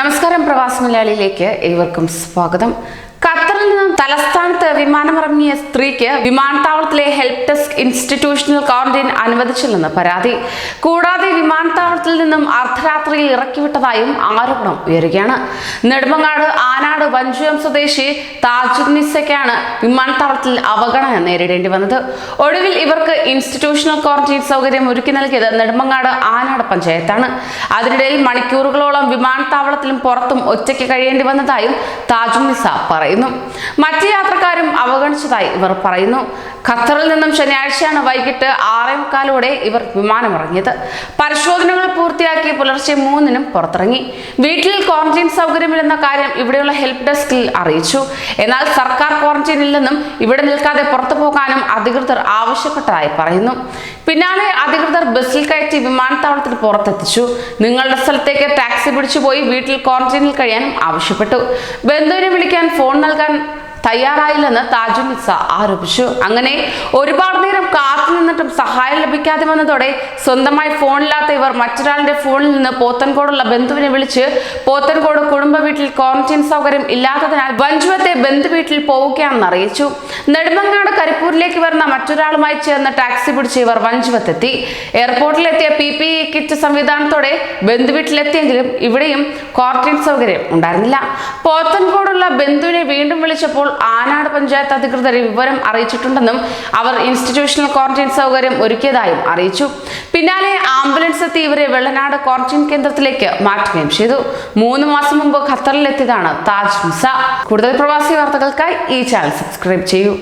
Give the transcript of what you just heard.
നമസ്കാരം, പ്രവാസി മലയാളിയിലേക്ക് ഏവർക്കും സ്വാഗതം. ഖത്തറിൽ നിന്നും തലസ്ഥാനത്ത് വിമാനമിറങ്ങിയ സ്ത്രീക്ക് വിമാനത്താവളത്തിലെ ഹെൽപ്പ് ഡെസ്ക് ഇൻസ്റ്റിറ്റ്യൂഷണൽ ക്വാറന്റൈൻ അനുവദിച്ചില്ലെന്ന് പരാതി. കൂടാതെ വിമാനത്താവളത്തിൽ നിന്നും അർദ്ധരാത്രിയിൽ ഇറക്കിവിട്ടതായും ആരോപണം ഉയരുകയാണ്. നെടുമങ്ങാട് ആനാട് വഞ്ചുയം സ്വദേശി താജുന്നിസയ്ക്കാണ് വിമാനത്താവളത്തിൽ അവഗണന നേരിടേണ്ടി വന്നത്. ഒടുവിൽ ഇവർക്ക് ഇൻസ്റ്റിറ്റ്യൂഷണൽ ക്വാറന്റൈൻ സൗകര്യം ഒരുക്കി നൽകിയത് നെടുമങ്ങാട് ആനാട് പഞ്ചായത്താണ്. അതിനിടയിൽ മണിക്കൂറുകളോളം വിമാനത്താവളത്തിലും പുറത്തും ഒറ്റയ്ക്ക് കഴിയേണ്ടി വന്നതായും താജുന്നിസ പറയുന്നു. മറ്റ് യാത്രക്കാരും അവഗണിച്ചതായി ഇവർ പറയുന്നു. ഖത്തറിൽ നിന്നും ശനിയാഴ്ചയാണ് വൈകിട്ട് 6:45 ഇവർ വിമാനമിറങ്ങിയത്. പരിശോധനകൾ പൂർത്തിയാക്കി പുലർച്ചെ 3-നും പുറത്തിറങ്ങി. വീട്ടിൽ ക്വാറന്റൈൻ സൗകര്യമില്ലെന്ന കാര്യം ഇവിടെയുള്ള ഹെൽപ്പ് ഡെസ്കിൽ അറിയിച്ചു. എന്നാൽ സർക്കാർ ക്വാറന്റൈനിൽ നിന്നും ഇവിടെ നിൽക്കാതെ പുറത്തു പോകാനും അധികൃതർ ആവശ്യപ്പെട്ടതായി പറയുന്നു. പിന്നാലെ അധികൃതർ ബസ്സിൽ കയറ്റി വിമാനത്താവളത്തിന് പുറത്തെത്തിച്ചു. നിങ്ങളുടെ സ്ഥലത്തേക്ക് ടാക്സി പിടിച്ചു പോയി വീട്ടിൽ ക്വാറന്റൈനിൽ കഴിയാനും ആവശ്യപ്പെട്ടു. ബന്ധുവിനെ വിളിക്കാൻ ഫോൺ നൽകാൻ തയ്യാറായില്ലെന്ന് താജുന്നിസ ആരോപിച്ചു. അങ്ങനെ ഒരുപാട് നേരം കാത്തു നിന്നിട്ടും സഹായം ലഭിക്കാതെ വന്നതോടെ സ്വന്തമായി ഫോണില്ലാത്ത ഇവർ മറ്റൊരാളുടെ ഫോണിൽ നിന്ന് പോത്തൻകോടുള്ള ബന്ധുവിനെ വിളിച്ച് പോത്തൻകോട് കുടുംബ വീട്ടിൽ ക്വാറന്റൈൻ സൗകര്യം ഇല്ലാത്തതിനാൽ വഞ്ചുവത്തെ ബന്ധു വീട്ടിൽ പോവുകയാണെന്ന് അറിയിച്ചു. നെടുമങ്ങാട് കരിപ്പൂരിലേക്ക് വരുന്ന മറ്റൊരാളുമായി ചേർന്ന് ടാക്സി പിടിച്ച് ഇവർ വഞ്ചുവത്തെത്തി. എയർപോർട്ടിലെത്തിയ PPE കിറ്റ് സംവിധാനത്തോടെ ബന്ധുവീട്ടിലെത്തിയെങ്കിലും ഇവിടെയും ക്വാറന്റൈൻ സൗകര്യം ഉണ്ടായിരുന്നില്ല. പോത്തൻകോടുള്ള ബന്ധുവിനെ വീണ്ടും വിളിച്ചപ്പോൾ ആനാട് പഞ്ചായത്ത് അധികൃതരെ വിവരം അറിയിച്ചിട്ടുണ്ടെന്നും അവർ ഇൻസ്റ്റിറ്റ്യൂഷണൽ ക്വാറന്റൈൻ സൗകര്യം ഒരുക്കിയതായും അറിയിച്ചു. പിന്നാലെ ആംബുലൻസ് എത്തി ഇവരെ വെള്ളനാട് ക്വാറന്റൈൻ കേന്ദ്രത്തിലേക്ക് മാറ്റുകയും ചെയ്തു. 3 മാസം മുമ്പ് ഖത്തറിലെത്തിയതാണ് താജുന്നിസ. കൂടുതൽ പ്രവാസി വാർത്തകൾക്കായി ഈ ചാനൽ സബ്സ്ക്രൈബ് ചെയ്യൂ.